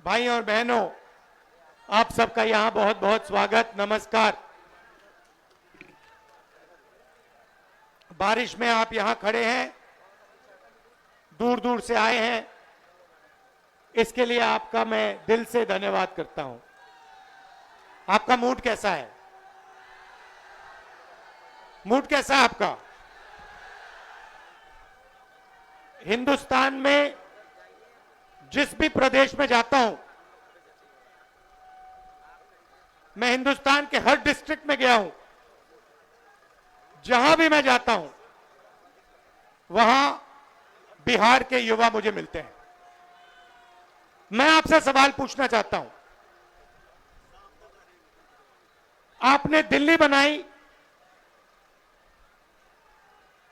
भाई और बहनों, आप सबका यहां बहुत बहुत स्वागत, नमस्कार। बारिश में आप यहां खड़े हैं, दूर दूर से आए हैं, इसके लिए आपका मैं दिल से धन्यवाद करता हूं। आपका मूड कैसा है? मूड कैसा है आपका? हिंदुस्तान में जिस भी प्रदेश में जाता हूं, मैं हिंदुस्तान के हर डिस्ट्रिक्ट में गया हूं, जहां भी मैं जाता हूं वहां बिहार के युवा मुझे मिलते हैं। मैं आपसे सवाल पूछना चाहता हूं। आपने दिल्ली बनाई,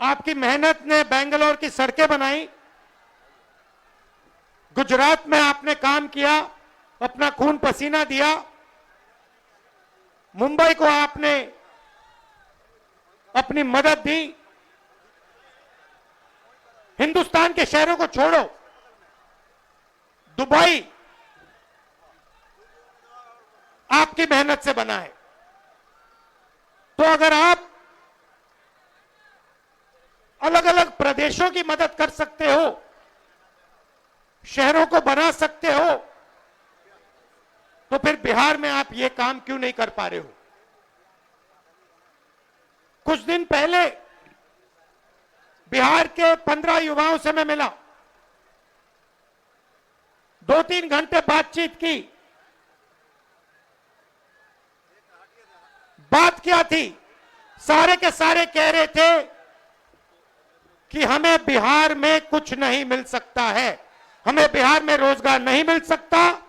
आपकी मेहनत ने बेंगलोर की सड़कें बनाई, गुजरात में आपने काम किया, अपना खून पसीना दिया, मुंबई को आपने अपनी मदद दी। हिंदुस्तान के शहरों को छोड़ो, दुबई आपकी मेहनत से बना है। तो अगर आप अलग अलग प्रदेशों की मदद कर सकते हो, शहरों को बना सकते हो, तो फिर बिहार में आप ये काम क्यों नहीं कर पा रहे हो? कुछ दिन पहले बिहार के 15 युवाओं से मैं मिला, 2-3 घंटे बातचीत की। बात क्या थी? सारे के सारे कह रहे थे कि हमें बिहार में कुछ नहीं मिल सकता है, हमें बिहार में रोजगार नहीं मिल सकता,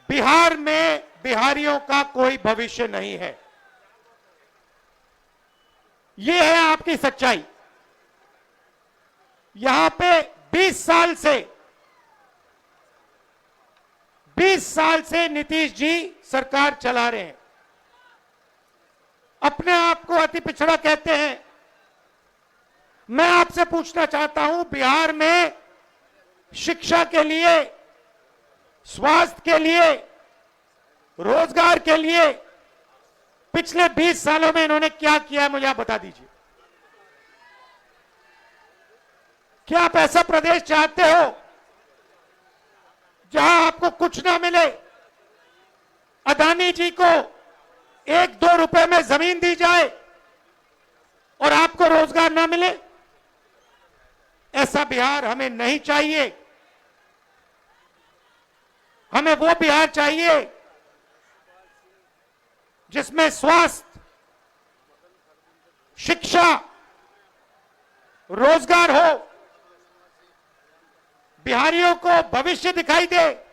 बिहार में बिहारियों का कोई भविष्य नहीं है। यह है आपकी सच्चाई। यहां पे 20 साल से नीतीश जी सरकार चला रहे हैं। अपने आप को अति पिछड़ा कहते हैं। मैं आपसे पूछना चाहता हूं, बिहार में शिक्षा के लिए, स्वास्थ्य के लिए, रोजगार के लिए पिछले 20 सालों में इन्होंने क्या किया है, मुझे आप बता दीजिए। क्या आप ऐसा प्रदेश चाहते हो जहां आपको कुछ ना मिले? अदानी जी को 1-2 रुपए में जमीन दी जाए और आपको रोजगार ना मिले? ऐसा बिहार हमें नहीं चाहिए। हमें वो बिहार चाहिए जिसमें स्वास्थ्य, शिक्षा, रोजगार हो, बिहारियों को भविष्य दिखाई दे।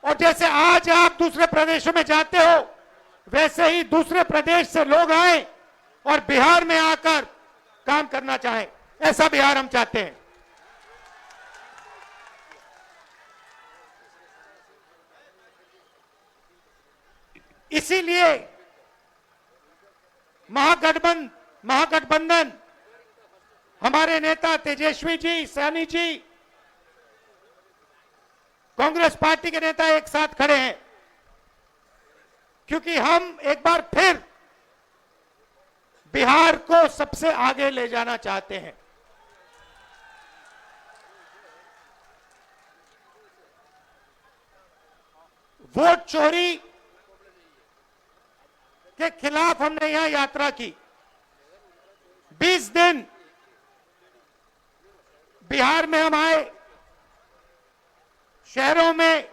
और जैसे आज आप दूसरे प्रदेशों में जाते हो, वैसे ही दूसरे प्रदेश से लोग आए और बिहार में आकर काम करना चाहें। ऐसा बिहार हम चाहते हैं। इसीलिए महागठबंधन, हमारे नेता तेजस्वी जी, सैनी जी, कांग्रेस पार्टी के नेता एक साथ खड़े हैं, क्योंकि हम एक बार फिर बिहार को सबसे आगे ले जाना चाहते हैं। वोट चोरी के खिलाफ हमने यहां यात्रा की। 20 दिन बिहार में हम आए, शहरों में,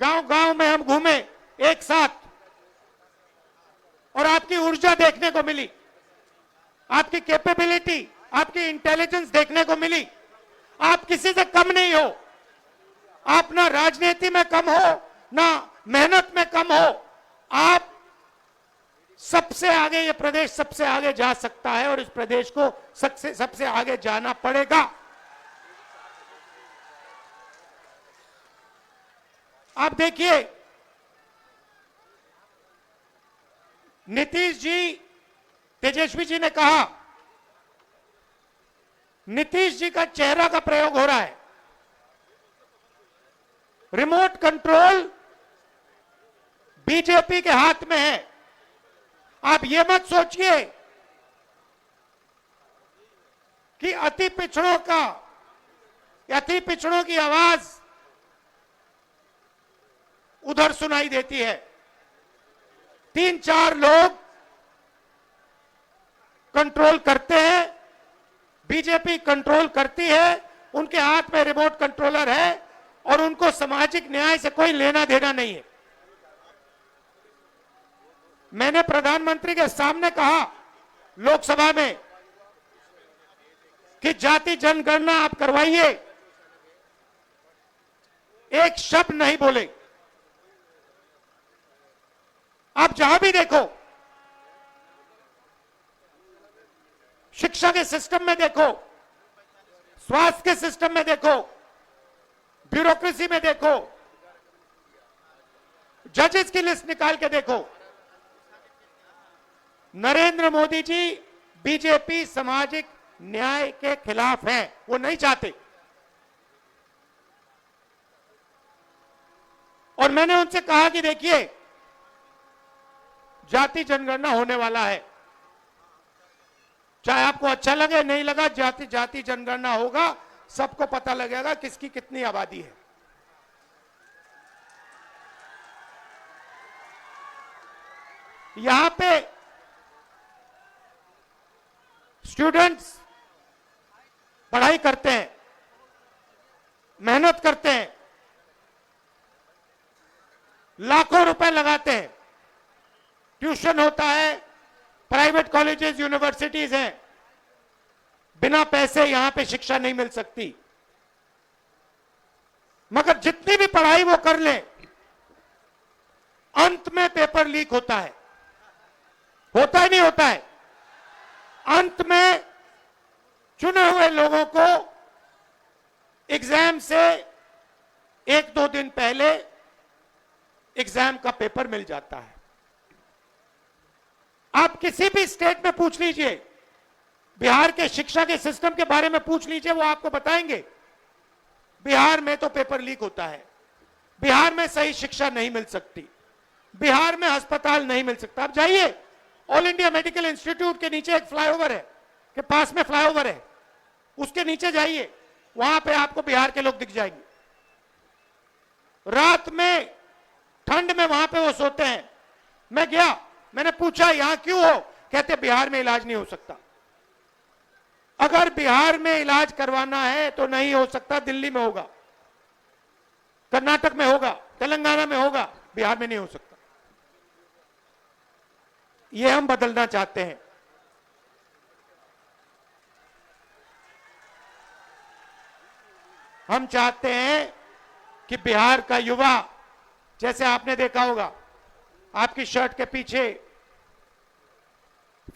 गांव-गांव में हम घूमे एक साथ, और आपकी ऊर्जा देखने को मिली, आपकी कैपेबिलिटी, आपकी इंटेलिजेंस देखने को मिली। आप किसी से कम नहीं हो। आप ना राजनीति में कम हो, ना मेहनत में कम हो। आप सबसे आगे, ये प्रदेश सबसे आगे जा सकता है और इस प्रदेश को सबसे आगे जाना पड़ेगा। आप देखिए, नीतीश जी, तेजस्वी जी ने कहा, नीतीश जी का चेहरा का प्रयोग हो रहा है। रिमोट कंट्रोल बीजेपी के हाथ में है। आप ये मत सोचिए कि अति पिछड़ों की आवाज उधर सुनाई देती है। 3-4 लोग कंट्रोल करते हैं, बीजेपी कंट्रोल करती है, उनके हाथ में रिमोट कंट्रोलर है और उनको सामाजिक न्याय से कोई लेना देना नहीं है। मैंने प्रधानमंत्री के सामने कहा लोकसभा में कि जाति जनगणना आप करवाइए, एक शब्द नहीं बोले। आप जहां भी देखो, शिक्षा के सिस्टम में देखो, स्वास्थ्य के सिस्टम में देखो, ब्यूरोक्रेसी में देखो, जजेस की लिस्ट निकाल के देखो, नरेंद्र मोदी जी बीजेपी सामाजिक न्याय के खिलाफ है, वो नहीं चाहते। और मैंने उनसे कहा कि देखिए, जाति जनगणना होने वाला है, चाहे आपको अच्छा लगे नहीं लगा, जाति जनगणना होगा, सबको पता लगेगा किसकी कितनी आबादी है। यहां पे स्टूडेंट्स पढ़ाई करते हैं, मेहनत करते हैं, लाखों रुपए लगाते हैं, ट्यूशन होता है, प्राइवेट कॉलेजेस यूनिवर्सिटीज हैं, बिना पैसे यहां पे शिक्षा नहीं मिल सकती। मगर जितनी भी पढ़ाई वो कर ले, अंत में पेपर लीक होता है। होता ही नहीं होता है। अंत में चुने हुए लोगों को एग्जाम से 1-2 दिन पहले एग्जाम का पेपर मिल जाता है। आप किसी भी स्टेट में पूछ लीजिए, बिहार के शिक्षा के सिस्टम के बारे में पूछ लीजिए, वो आपको बताएंगे बिहार में तो पेपर लीक होता है, बिहार में सही शिक्षा नहीं मिल सकती, बिहार में अस्पताल नहीं मिल सकता। आप जाइए, ऑल इंडिया मेडिकल इंस्टीट्यूट के नीचे एक फ्लाईओवर है, के पास में फ्लाईओवर है, उसके नीचे जाइए, वहां पे आपको बिहार के लोग दिख जाएंगे। रात में ठंड में वहां पे वो सोते हैं। मैं गया, मैंने पूछा यहां क्यों हो, कहते बिहार में इलाज नहीं हो सकता। अगर बिहार में इलाज करवाना है तो नहीं हो सकता, दिल्ली में होगा, कर्नाटक में होगा, तेलंगाना में होगा, बिहार में नहीं हो सकता। ये हम बदलना चाहते हैं। हम चाहते हैं कि बिहार का युवा, जैसे आपने देखा होगा, आपकी शर्ट के पीछे,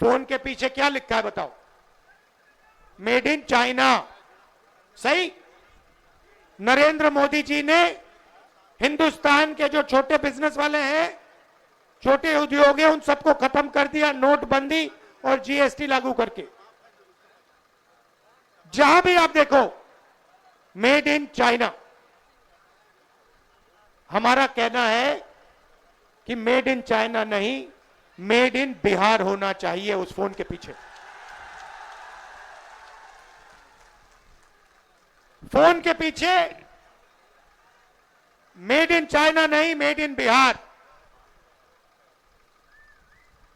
फोन के पीछे क्या लिखा है बताओ? Made in China. सही? नरेंद्र मोदी जी ने हिंदुस्तान के जो छोटे बिजनेस वाले हैं, छोटे उद्योग हैं, उन सबको खत्म कर दिया, नोटबंदी और जीएसटी लागू करके। जहां भी आप देखो, मेड इन चाइना। हमारा कहना है कि मेड इन चाइना नहीं, मेड इन बिहार होना चाहिए उस फोन के पीछे। फोन के पीछे मेड इन चाइना नहीं, मेड इन बिहार।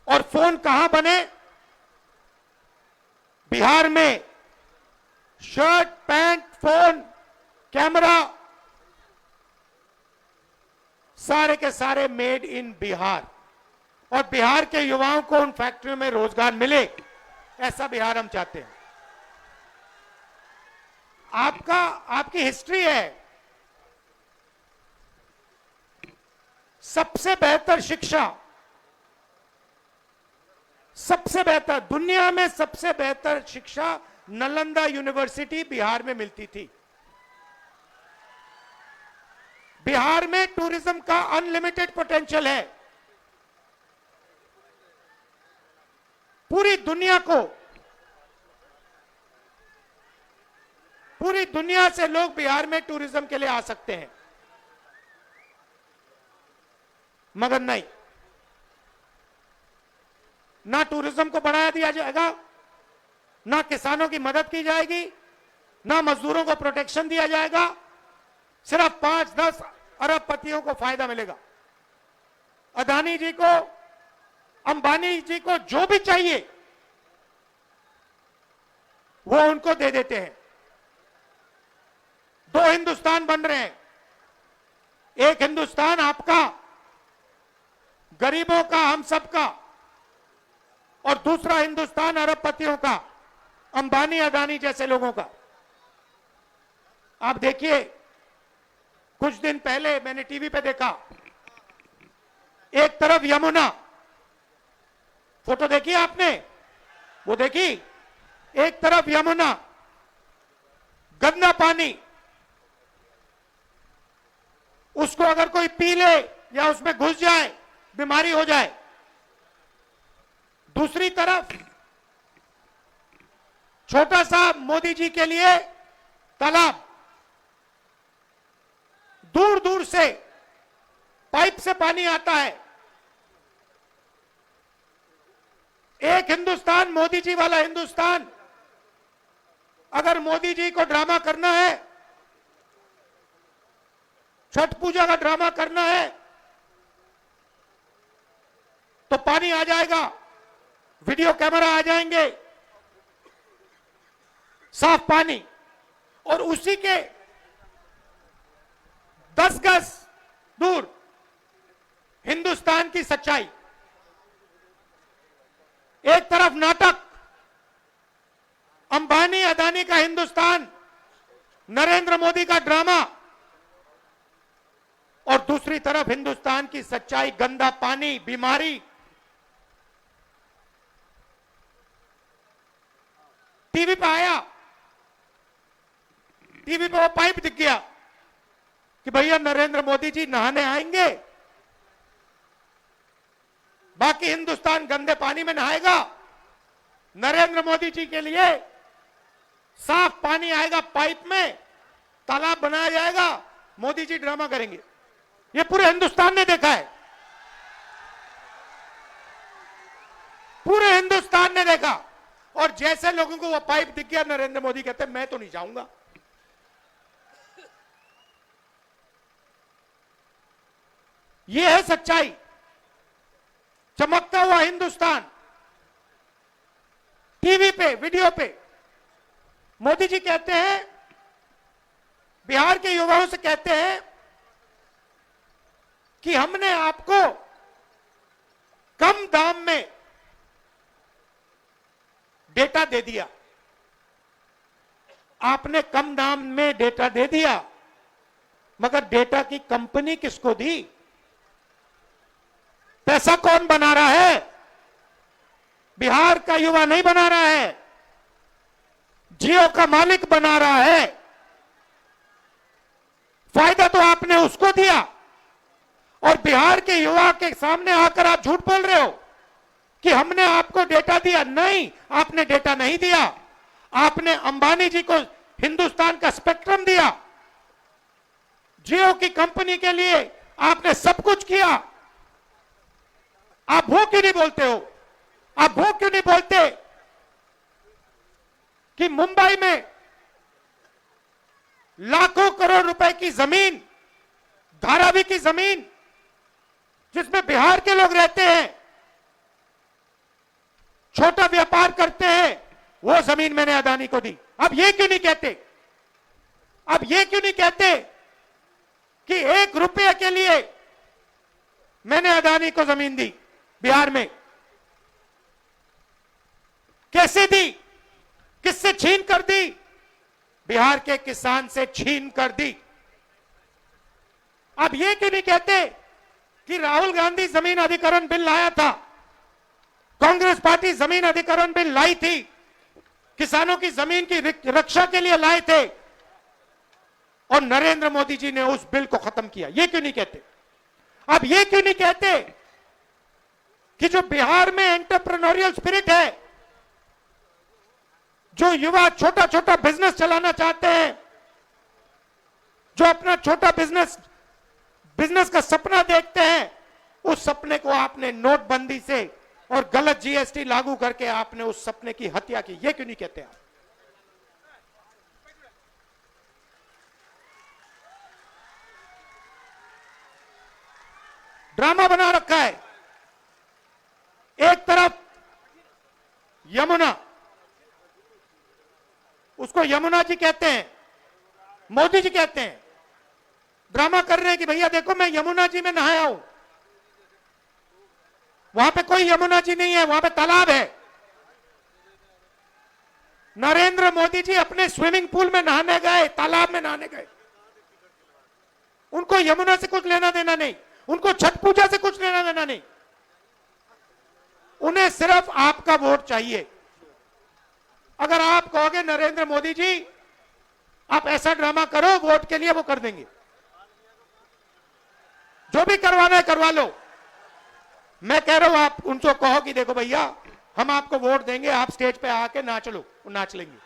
और फोन कहां बने? बिहार में। शर्ट, पैंट, फोन, कैमरा, सारे के सारे मेड इन बिहार। और बिहार के युवाओं को उन फैक्ट्रियों में रोजगार मिले, ऐसा बिहार हम चाहते हैं। आपकी हिस्ट्री है। सबसे बेहतर शिक्षा, सबसे बेहतर, दुनिया में सबसे बेहतर शिक्षा नालंदा यूनिवर्सिटी बिहार में मिलती थी। बिहार में टूरिज्म का अनलिमिटेड पोटेंशियल है। पूरी दुनिया से लोग बिहार में टूरिज्म के लिए आ सकते हैं। मगर नहीं, ना टूरिज्म को बढ़ाया दिया जाएगा, ना किसानों की मदद की जाएगी, ना मजदूरों को प्रोटेक्शन दिया जाएगा। सिर्फ 5-10 अरबपतियों को फायदा मिलेगा। अदानी जी को, अंबानी जी को जो भी चाहिए वो उनको दे देते हैं। 2 हिंदुस्तान बन रहे हैं। एक हिंदुस्तान आपका, गरीबों का, हम सबका, और दूसरा हिंदुस्तान अरबपतियों का, अंबानी अदानी जैसे लोगों का। आप देखिए, कुछ दिन पहले मैंने टीवी पे देखा, एक तरफ यमुना, फोटो देखी आपने? वो देखी? एक तरफ यमुना, गंदा पानी, उसको अगर कोई पी ले या उसमें घुस जाए बीमारी हो जाए। दूसरी तरफ छोटा सा मोदी जी के लिए तालाब, दूर दूर से पाइप से पानी आता है। एक हिंदुस्तान, मोदी जी वाला हिंदुस्तान। अगर मोदी जी को ड्रामा करना है, छठ पूजा का ड्रामा करना है, तो पानी आ जाएगा, वीडियो कैमरा आ जाएंगे, साफ पानी, और उसी के 10 गज दूर हिंदुस्तान की सच्चाई। एक तरफ नाटक, अंबानी अदानी का हिंदुस्तान, नरेंद्र मोदी का ड्रामा, और दूसरी तरफ हिंदुस्तान की सच्चाई, गंदा पानी, बीमारी। टीवी पे आया, टीवी पे वो पाइप दिख गया कि भैया नरेंद्र मोदी जी नहाने आएंगे, बाकी हिंदुस्तान गंदे पानी में नहाएगा। नरेंद्र मोदी जी के लिए साफ पानी आएगा, पाइप में तालाब बनाया जाएगा, मोदी जी ड्रामा करेंगे। ये पूरे हिंदुस्तान ने देखा है, पूरे हिंदुस्तान ने देखा। और जैसे लोगों को वो पाइप दिख गया, नरेंद्र मोदी कहते मैं तो नहीं जाऊंगा। ये है सच्चाई, चमकता हुआ हिंदुस्तान। टीवी पे, वीडियो पे मोदी जी कहते हैं, बिहार के युवाओं से कहते हैं कि हमने आपको कम दाम में डेटा दे दिया। आपने कम दाम में डेटा दे दिया, मगर डेटा की कंपनी किसको दी? पैसा कौन बना रहा है? बिहार का युवा नहीं बना रहा है, जियो का मालिक बना रहा है। फायदा तो आपने उसको दिया, और बिहार के युवा के सामने आकर आप झूठ बोल रहे हो कि हमने आपको डेटा दिया। नहीं, आपने डेटा नहीं दिया। आपने अंबानी जी को हिंदुस्तान का स्पेक्ट्रम दिया, जियो की कंपनी के लिए आपने सब कुछ किया। आप वो क्यों नहीं बोलते हो? आप वो क्यों नहीं बोलते कि मुंबई में लाखों करोड़ रुपए की जमीन, धारावी की जमीन, जिसमें बिहार के लोग रहते हैं, छोटा व्यापार करते हैं, वो जमीन मैंने अदानी को दी। अब ये क्यों नहीं कहते? अब ये क्यों नहीं कहते कि 1 रुपये के लिए मैंने अदानी को जमीन दी बिहार में? कैसे दी? किससे छीन कर दी? बिहार के किसान से छीन कर दी। अब ये क्यों नहीं कहते कि राहुल गांधी जमीन अधिग्रहण बिल लाया था, कांग्रेस पार्टी जमीन अधिग्रहण बिल लाई थी, किसानों की जमीन की रक्षा के लिए लाए थे, और नरेंद्र मोदी जी ने उस बिल को खत्म किया? ये क्यों नहीं कहते? अब ये क्यों नहीं कहते कि जो बिहार में एंटरप्रेन्योरियल स्पिरिट है, जो युवा छोटा छोटा बिजनेस चलाना चाहते हैं, जो अपना छोटा बिजनेस का सपना देखते हैं, उस सपने को आपने नोटबंदी से और गलत जीएसटी लागू करके आपने उस सपने की हत्या की। ये क्यों नहीं कहते आप? ड्रामा बना रखा है। एक तरफ यमुना, उसको यमुना जी कहते हैं, मोदी जी कहते हैं, ड्रामा कर रहे हैं कि भैया देखो मैं यमुना जी में नहाया हूं। वहां पे कोई यमुना जी नहीं है, वहां पे तालाब है। नरेंद्र मोदी जी अपने स्विमिंग पूल में नहाने गए, तालाब में नहाने गए। उनको यमुना से कुछ लेना देना नहीं, उनको छठ पूजा से कुछ लेना देना नहीं। उन्हें सिर्फ आपका वोट चाहिए। अगर आप कहोगे नरेंद्र मोदी जी आप ऐसा ड्रामा करो वोट के लिए, वो कर देंगे। जो भी करवाना है करवा लो। मैं कह रहा हूं आप उनको कहो कि देखो भैया हम आपको वोट देंगे, आप स्टेज पे आके नाच लो, वो नाच लेंगे।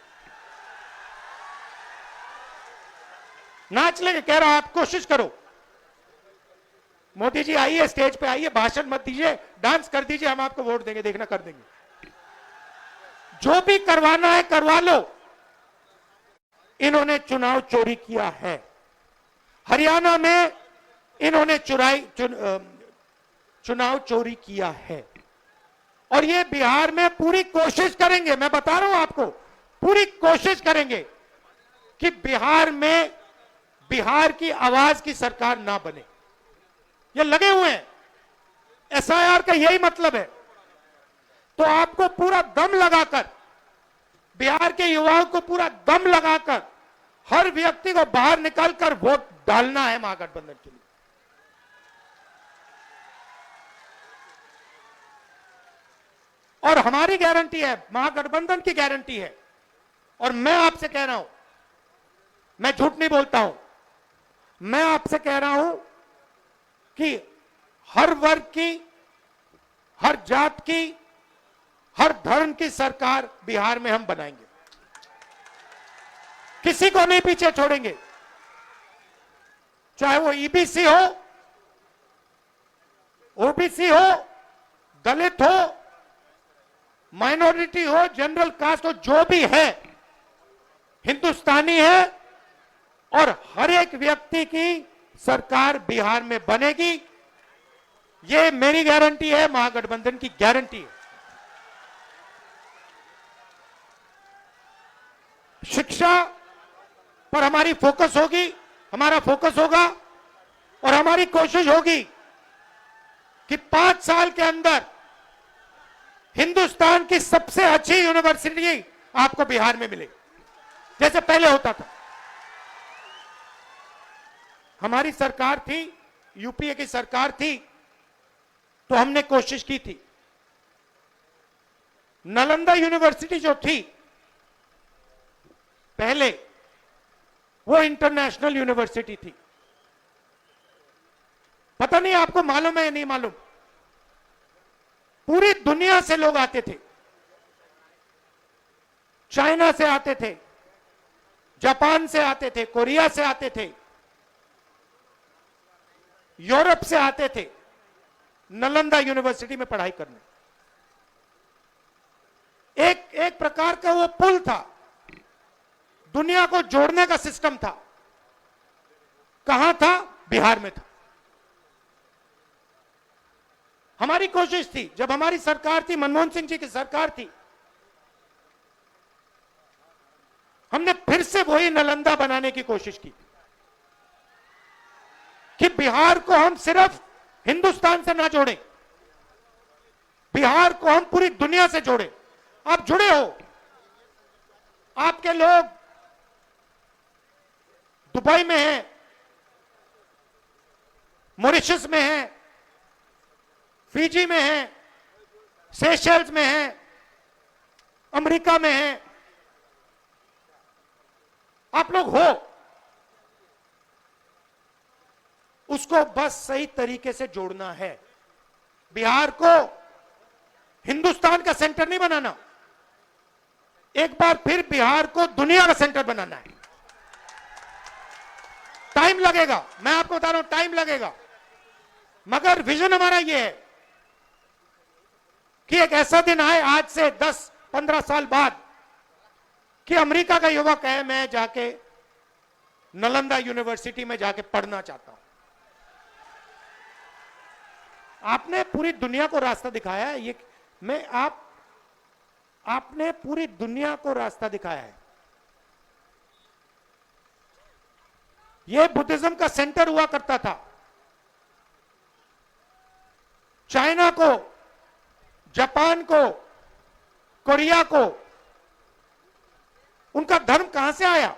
नाच लेंगे, कह रहा हूं आप कोशिश करो। मोदी जी आइए, स्टेज पे आइए, भाषण मत दीजिए, डांस कर दीजिए, हम आपको वोट देंगे, देखना कर देंगे। जो भी करवाना है करवा लो। इन्होंने चुनाव चोरी किया है। हरियाणा में इन्होंने चुनाव चोरी किया है और ये बिहार में पूरी कोशिश करेंगे। मैं बता रहा हूं आपको, पूरी कोशिश करेंगे कि बिहार में बिहार की आवाज की सरकार ना बने। ये लगे हुए हैं। एसआईआर का यही मतलब है। तो आपको पूरा दम लगाकर, बिहार के युवाओं को पूरा दम लगाकर हर व्यक्ति को बाहर निकालकर वोट डालना है महागठबंधन के लिए। और हमारी गारंटी है, महागठबंधन की गारंटी है। और मैं आपसे कह रहा हूं, मैं झूठ नहीं बोलता हूं, मैं आपसे कह रहा हूं कि हर वर्ग की, हर जात की, हर धर्म की सरकार बिहार में हम बनाएंगे। किसी को नहीं पीछे छोड़ेंगे। चाहे वो ईबीसी हो, ओबीसी हो, दलित हो, माइनॉरिटी हो, जनरल कास्ट हो, जो भी है हिंदुस्तानी है और हर एक व्यक्ति की सरकार बिहार में बनेगी। ये मेरी गारंटी है, महागठबंधन की गारंटी है। शिक्षा पर हमारी फोकस होगी, हमारा फोकस होगा और हमारी कोशिश होगी कि 5 साल के अंदर हिंदुस्तान की सबसे अच्छी यूनिवर्सिटी आपको बिहार में मिले, जैसे पहले होता था। हमारी सरकार थी, यूपीए की सरकार थी, तो हमने कोशिश की थी। नालंदा यूनिवर्सिटी जो थी पहले, वो इंटरनेशनल यूनिवर्सिटी थी। पता नहीं आपको मालूम है या नहीं मालूम, पूरी दुनिया से लोग आते थे। चाइना से आते थे, जापान से आते थे, कोरिया से आते थे, यूरोप से आते थे नालंदा यूनिवर्सिटी में पढ़ाई करने। एक प्रकार का वो पुल था, दुनिया को जोड़ने का सिस्टम था। कहां था? बिहार में था। हमारी कोशिश थी, जब हमारी सरकार थी, मनमोहन सिंह जी की सरकार थी, हमने फिर से वही नालंदा बनाने की कोशिश की कि बिहार को हम सिर्फ हिंदुस्तान से ना जोड़ें, बिहार को हम पूरी दुनिया से जोड़ें। आप जुड़े हो, आपके लोग दुबई में हैं, मॉरिशस में हैं, फिजी में हैं, सेशल्स में हैं, अमेरिका में हैं। आप लोग हो, उसको बस सही तरीके से जोड़ना है। बिहार को हिंदुस्तान का सेंटर नहीं बनाना, एक बार फिर बिहार को दुनिया का सेंटर बनाना है। टाइम लगेगा, मैं आपको बता रहा हूं, टाइम लगेगा। मगर विजन हमारा यह है कि एक ऐसा दिन आए आज से 10-15 साल बाद कि अमेरिका का युवक है, मैं जाके नालंदा यूनिवर्सिटी में जाके पढ़ना चाहता हूं। आपने पूरी दुनिया को रास्ता दिखाया है। ये मैं आपने पूरी दुनिया को रास्ता दिखाया है। यह बुद्धिज्म का सेंटर हुआ करता था। चाइना को, जापान को, कोरिया को, उनका धर्म कहां से आया?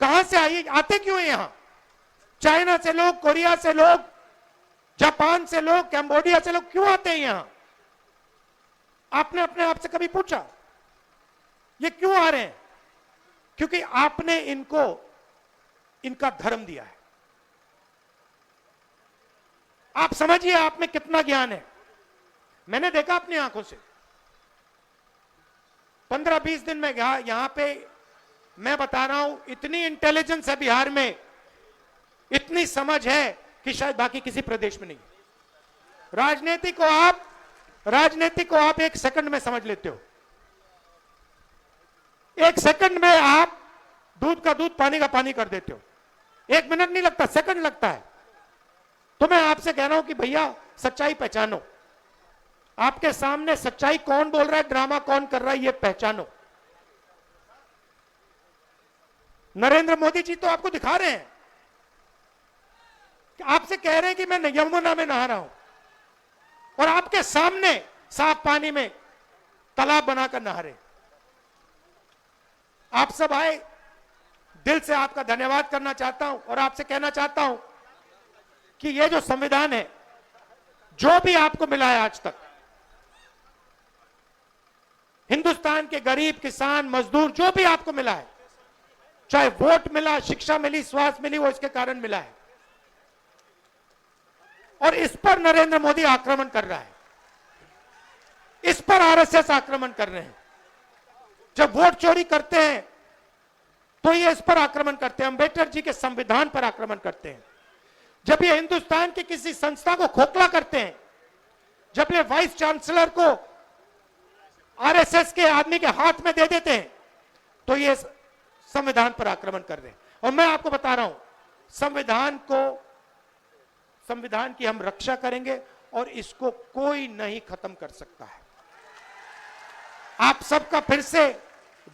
कहां से आए? आते क्यों है यहां? चाइना से लोग, कोरिया से लोग, जापान से लोग, कैम्बोडिया से लोग क्यों आते हैं यहां? आपने अपने आप से कभी पूछा ये क्यों आ रहे हैं? क्योंकि आपने इनको इनका धर्म दिया है। आप समझिए आप में कितना ज्ञान है। मैंने देखा अपनी आंखों से 15-20 दिन में यहां पे मैं बता रहा हूं, इतनी इंटेलिजेंस है बिहार में, इतनी समझ है कि शायद बाकी किसी प्रदेश में नहीं। राजनीति को आप 1 सेकंड में समझ लेते हो। 1 सेकंड में आप दूध का दूध, पानी का पानी कर देते हो। 1 मिनट नहीं लगता, सेकंड लगता है। तो मैं आपसे कह रहा हूं कि भैया सच्चाई पहचानो। आपके सामने सच्चाई कौन बोल रहा है, ड्रामा कौन कर रहा है, ये पहचानो। नरेंद्र मोदी जी तो आपको दिखा रहे हैं, आपसे कह रहे हैं कि मैं यमुना में नहा रहा हूं, और आपके सामने साफ पानी में तालाब बनाकर नहा रहे। आप सब आए, दिल से आपका धन्यवाद करना चाहता हूं और आपसे कहना चाहता हूं कि यह जो संविधान है, जो भी आपको मिला है आज तक, हिंदुस्तान के गरीब, किसान, मजदूर, जो भी आपको मिला है, चाहे वोट मिला, शिक्षा मिली, स्वास्थ्य मिली, वो इसके कारण मिला है। और इस पर नरेंद्र मोदी आक्रमण कर रहा है, इस पर आरएसएस आक्रमण कर रहे हैं। जब वोट चोरी करते हैं तो ये इस पर आक्रमण करते हैं, अंबेडकर जी के संविधान पर आक्रमण करते हैं। जब ये हिंदुस्तान की किसी संस्था को खोखला करते हैं, जब ये वाइस चांसलर को आरएसएस के आदमी के हाथ में दे देते हैं, तो ये संविधान पर आक्रमण कर रहे हैं। और मैं आपको बता रहा हूं, संविधान की हम रक्षा करेंगे और इसको कोई नहीं खत्म कर सकता है। आप सबका फिर से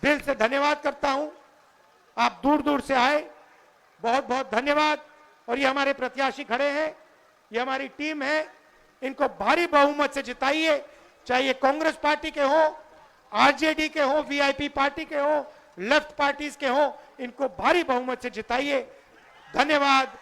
दिल से धन्यवाद करता हूं। आप दूर दूर से आए, बहुत बहुत धन्यवाद। और ये हमारे प्रत्याशी खड़े हैं, ये हमारी टीम है, इनको भारी बहुमत से जिताइए। चाहे ये कांग्रेस पार्टी के हो, आरजेडी के हो, वीआईपी पार्टी के हो, लेफ्ट पार्टीज के हो, इनको भारी बहुमत से जिताइए। धन्यवाद।